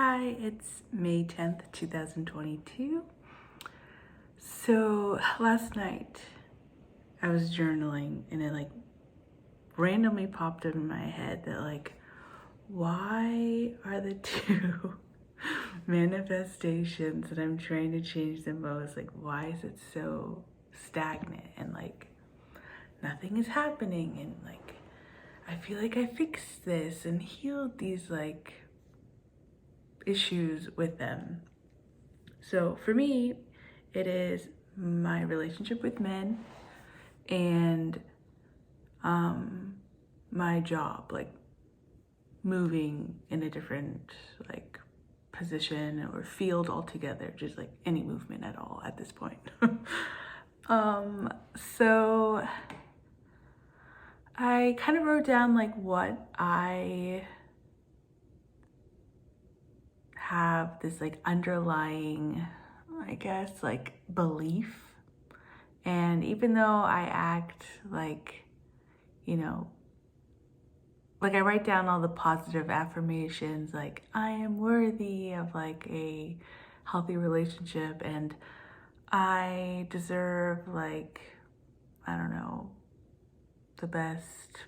Hi, it's May 10th, 2022. So last night I was journaling and it randomly popped into my head that why are the two manifestations that I'm trying to change the most, why is it so stagnant and nothing is happening and I feel like I fixed this and healed these issues with them. So for me, it is my relationship with men and my job, moving in a different position or field altogether, just any movement at all at this point. So I kind of wrote down what I have this underlying, I guess, belief. And even though I act I write down all the positive affirmations, I am worthy of a healthy relationship and I deserve I don't know, the best,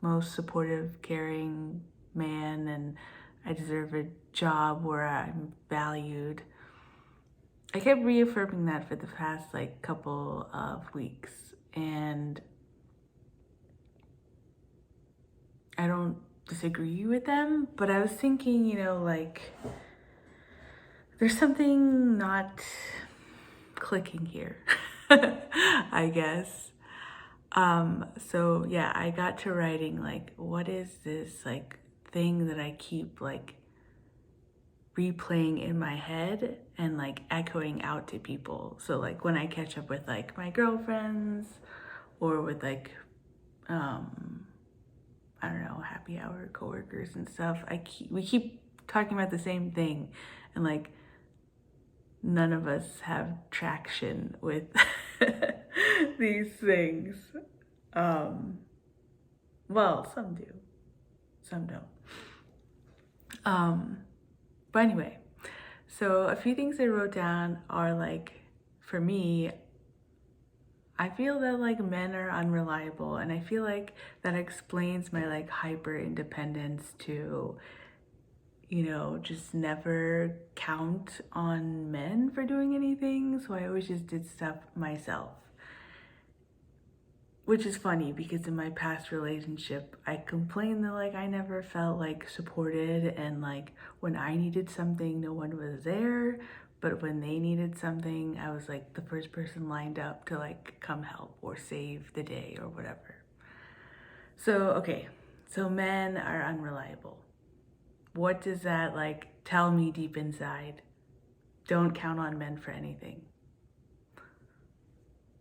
most supportive, caring man, and I deserve a job where I'm valued. I kept reaffirming that for the past couple of weeks, and I don't disagree with them, but I was thinking, there's something not clicking here, I guess. So yeah, I got to writing what is this thing that I keep replaying in my head and echoing out to people. So when I catch up with my girlfriends or with I don't know, happy hour coworkers and stuff, we keep talking about the same thing, and none of us have traction with these things. Well, some do, some don't. But anyway, so a few things I wrote down are for me, I feel that men are unreliable, and I feel that explains my hyper independence to, just never count on men for doing anything. So I always just did stuff myself. Which is funny because in my past relationship, I complained that I never felt supported, and when I needed something, no one was there. But when they needed something, I was the first person lined up to come help or save the day or whatever. So, okay, so men are unreliable. What does that tell me deep inside? Don't count on men for anything.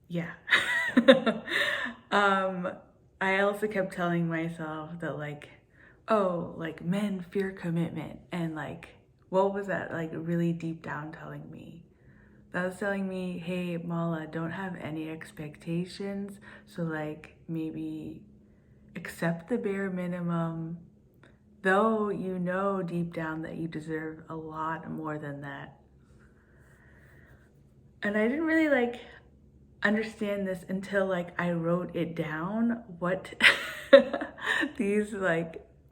Yeah. I also kept telling myself that men fear commitment, and what was that really deep down telling me? That was telling me, hey Mala, don't have any expectations, so maybe accept the bare minimum, though you know deep down that you deserve a lot more than that. And I didn't really understand this until I wrote it down, what these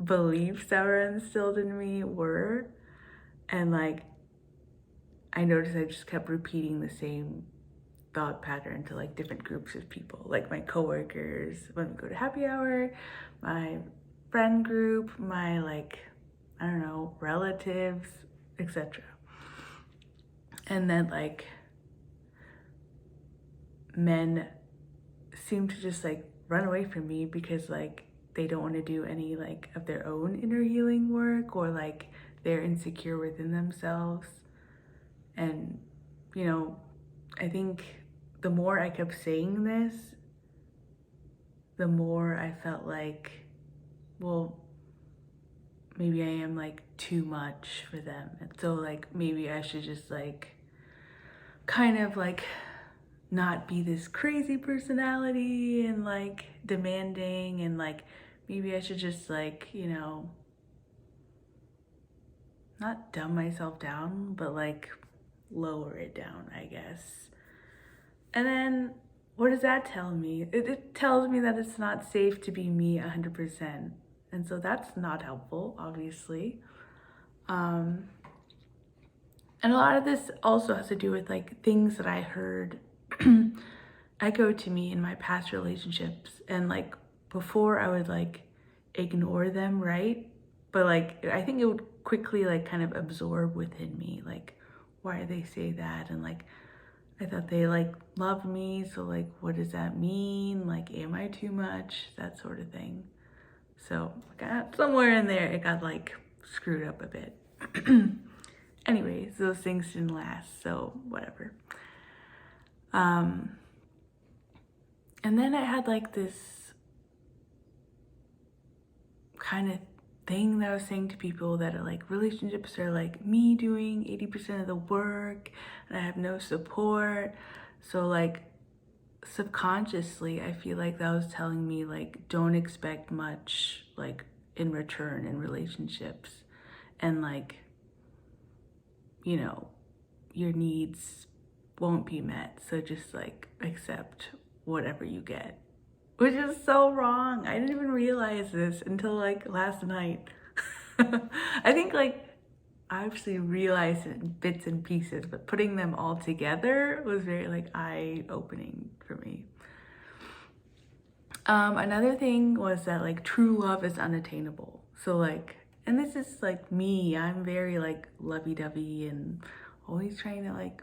beliefs that were instilled in me were. And I noticed I just kept repeating the same thought pattern to different groups of people, my coworkers when we go to happy hour, my friend group, my I don't know, relatives, etc. And then men seem to just run away from me because they don't want to do any of their own inner healing work, or they're insecure within themselves. And I think the more I kept saying this, the more I felt well, maybe I am too much for them, and so maybe I should just kind of not be this crazy personality and demanding, and maybe I should just not dumb myself down, but like lower it down, I guess. And then what does that tell me? It tells me that it's not safe to be me 100%. And so that's not helpful, obviously. Um, and a lot of this also has to do with like things that I heard echo to me in my past relationships. And like before I would like ignore them, right? But like I think it would quickly like kind of absorb within me, like why they say that, and like I thought they like loved me, so like what does that mean? Like am I too much? That sort of thing. So somewhere in there it got like screwed up a bit. Anyways, those things didn't last, so whatever. Um and then I had like this kind of thing that I was saying to people that are like relationships are like me doing 80% of the work and I have no support. So like subconsciously I feel like that was telling me like don't expect much like in return in relationships, and like, you know, your needs won't be met, so just like accept whatever you get, which is so wrong. I didn't even realize this until like last night. I think like I actually realized it in bits and pieces, but putting them all together was very like eye-opening for me. Another thing was that like true love is unattainable. So like, and this is like me, I'm very like lovey-dovey and always trying to like,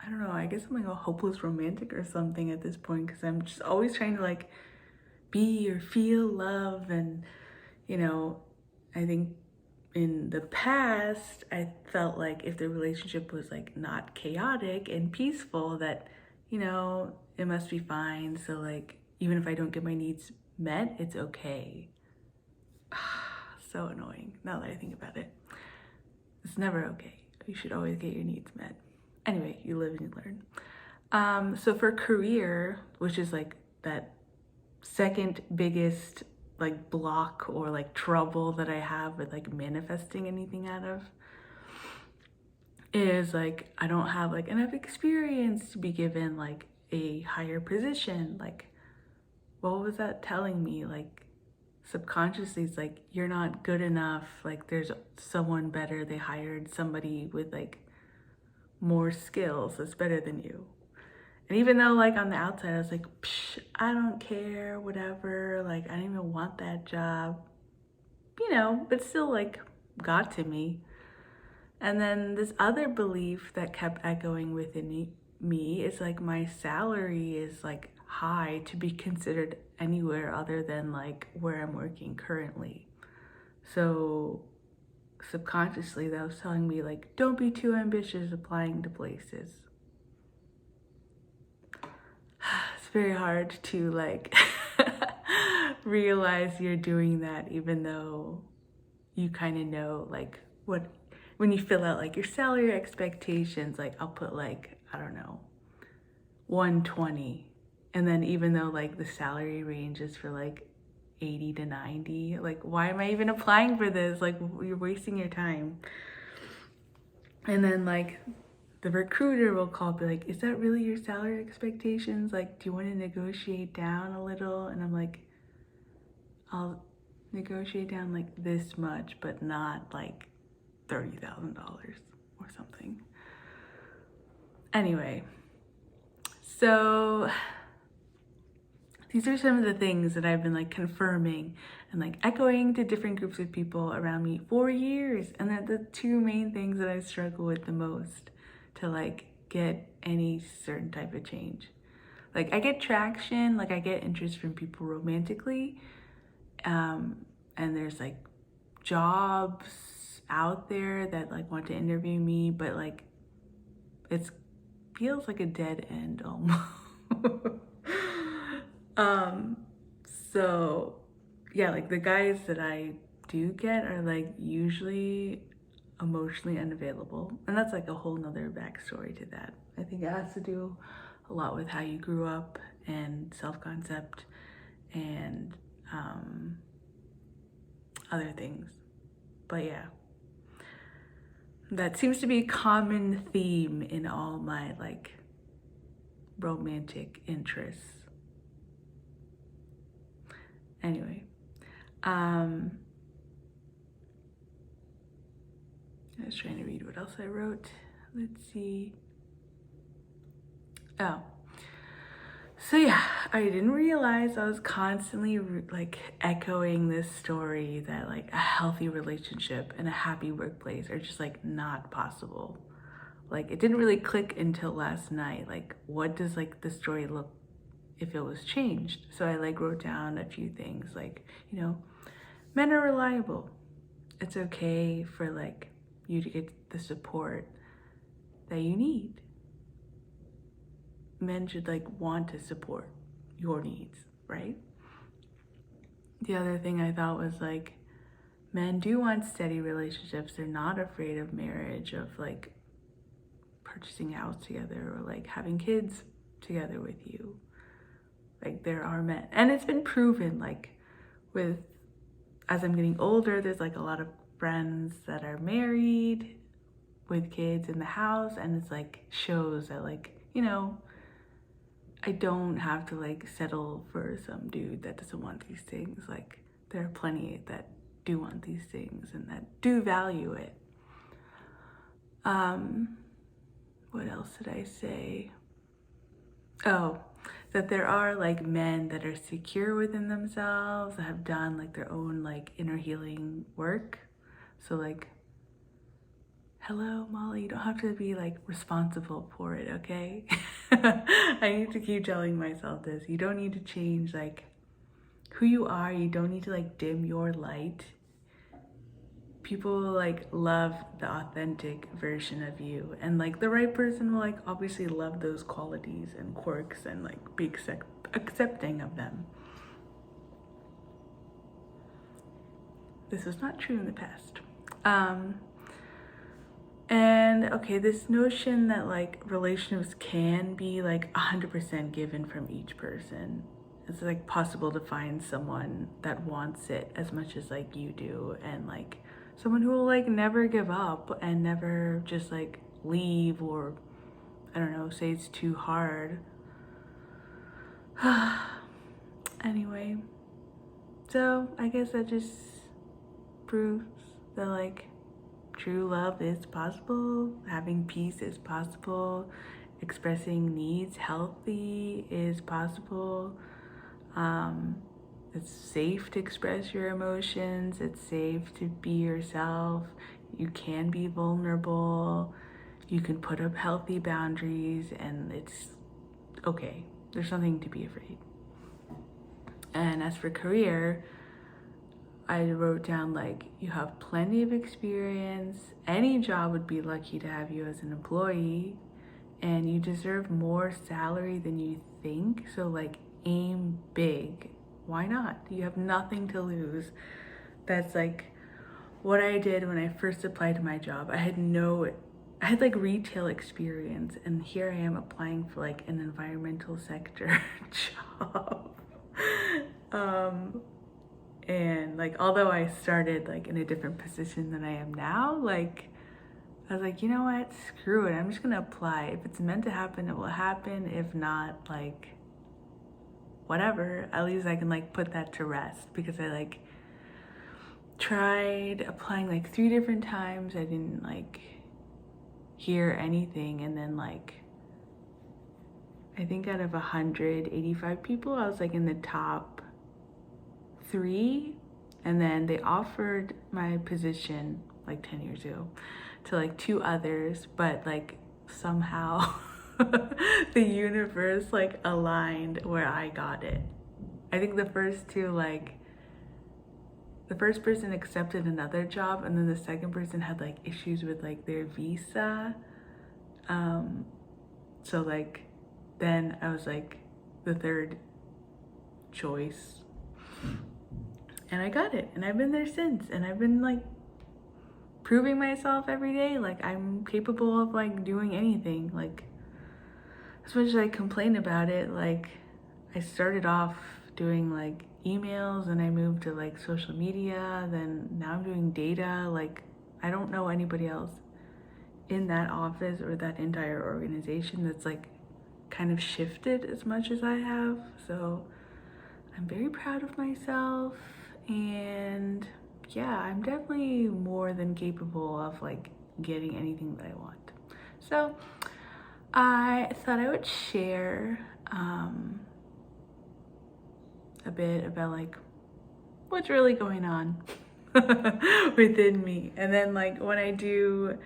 I don't know, I guess I'm like a hopeless romantic or something at this point, because I'm just always trying to like be or feel love. And, you know, I think in the past, I felt like if the relationship was like not chaotic and peaceful, that, you know, it must be fine. So like, even if I don't get my needs met, it's okay. So annoying now that I think about it. It's never okay. You should always get your needs met. Anyway, you live and you learn. So for career, which is like that second biggest like block or like trouble that I have with like manifesting anything out of, is like I don't have like enough experience to be given like a higher position. Like what was that telling me? Like subconsciously it's like you're not good enough, like there's someone better, they hired somebody with like more skills that's better than you. And even though like on the outside I was like, psh, I don't care, whatever, like I don't even want that job, you know, but still like got to me. And then this other belief that kept echoing within me is like my salary is like high to be considered anywhere other than like where I'm working currently. So subconsciously that was telling me like don't be too ambitious applying to places. It's very hard to like realize you're doing that, even though you kind of know like what, when you fill out like your salary expectations, like I'll put like, I don't know, 120. And then even though like the salary range is for like 80 to 90, like why am I even applying for this? Like you're wasting your time. And then like the recruiter will call, be like, is that really your salary expectations? Like, do you want to negotiate down a little? And I'm like, I'll negotiate down like this much, but not like $30,000 or something. Anyway, so these are some of the things that I've been like confirming and like echoing to different groups of people around me for years. And they're the two main things that I struggle with the most to like get any certain type of change. Like I get traction, like I get interest from people romantically. And there's like jobs out there that like want to interview me, but like it feels like a dead end almost. So yeah, like the guys that I do get are like usually emotionally unavailable, and that's like a whole nother backstory to that. I think it has to do a lot with how you grew up and self-concept and other things. But yeah, That seems to be a common theme in all my like romantic interests. Anyway, I was trying to read what else I wrote. Let's see. Oh, so yeah, I didn't realize I was constantly like echoing this story that like a healthy relationship and a happy workplace are just like not possible. Like it didn't really click until last night. Like what does like the story look if it was changed? So I like wrote down a few things like, you know, men are reliable. It's okay for like you to get the support that you need. Men should like want to support your needs, right? The other thing I thought was like, men do want steady relationships. They're not afraid of marriage, of like purchasing a house together or like having kids together with you. Like there are men, and it's been proven like with, as I'm getting older, there's like a lot of friends that are married with kids in the house, and it's like shows that like, you know, I don't have to like settle for some dude that doesn't want these things. Like there are plenty that do want these things and that do value it. What else did I say? Oh, that there are like men that are secure within themselves, that have done like their own like inner healing work. So like, hello, Molly, you don't have to be like responsible for it, okay? I need to keep telling myself this. You don't need to change like who you are. You don't need to like dim your light. People like love the authentic version of you, and like the right person will like obviously love those qualities and quirks and like be accepting of them. This was not true in the past. And okay, this notion that like relationships can be like 100% given from each person. It's like possible to find someone that wants it as much as like you do, and like someone who will like never give up and never just like leave or I don't know, say it's too hard. Anyway, so I guess that just proves that like true love is possible, having peace is possible, expressing needs healthy is possible. It's safe to express your emotions. It's safe to be yourself. You can be vulnerable. You can put up healthy boundaries, and it's okay. There's nothing to be afraid. And as for career, I wrote down like you have plenty of experience. Any job would be lucky to have you as an employee, and you deserve more salary than you think. So like aim big. Why not? You have nothing to lose. That's like what I did when I first applied to my job. I had like retail experience, and here I am applying for like an environmental sector job. And like although I started like in a different position than I am now, like I was like, you know what, screw it, I'm just gonna apply. If it's meant to happen, it will happen. If not, like whatever, at least I can like put that to rest, because I like tried applying like 3 different times. I didn't like hear anything, and then like I think out of 185 people, I was like in the top 3, and then they offered my position like 10 years ago to like 2 others, but like somehow the universe like aligned where I got it. I think the first 2, like the first person accepted another job, and then the second person had like issues with like their visa. So like then I was like the 3rd choice, and I got it, and I've been there since, and I've been like proving myself every day. Like I'm capable of like doing anything. Like as much as I complain about it, like I started off doing like emails, and I moved to like social media, then now I'm doing data. Like I don't know anybody else in that office or that entire organization that's like kind of shifted as much as I have. So I'm very proud of myself, and yeah, I'm definitely more than capable of like getting anything that I want. So I thought I would share a bit about like what's really going on within me. And then like when I do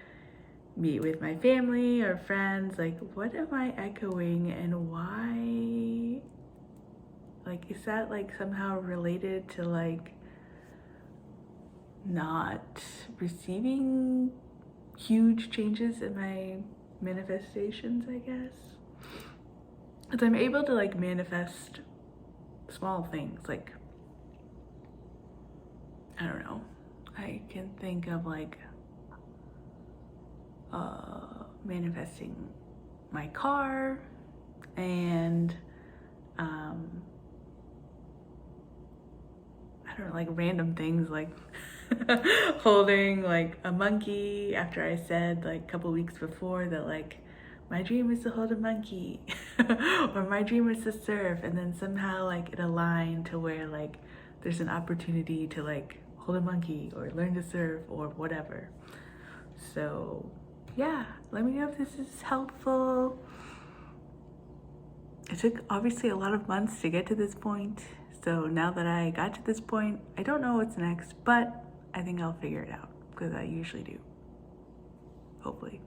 meet with my family or friends, like what am I echoing and why? Like, is that like somehow related to like not receiving huge changes in my manifestations, I guess? Because I'm able to like manifest small things, like, I don't know, I can think of like manifesting my car and I don't know, like random things like holding like a monkey after I said like a couple weeks before that like my dream is to hold a monkey or my dream is to surf, and then somehow like it aligned to where like there's an opportunity to like hold a monkey or learn to surf or whatever. So yeah, let me know if this is helpful. It took obviously a lot of months to get to this point. So now that I got to this point, I don't know what's next, but I think I'll figure it out because I usually do. Hopefully.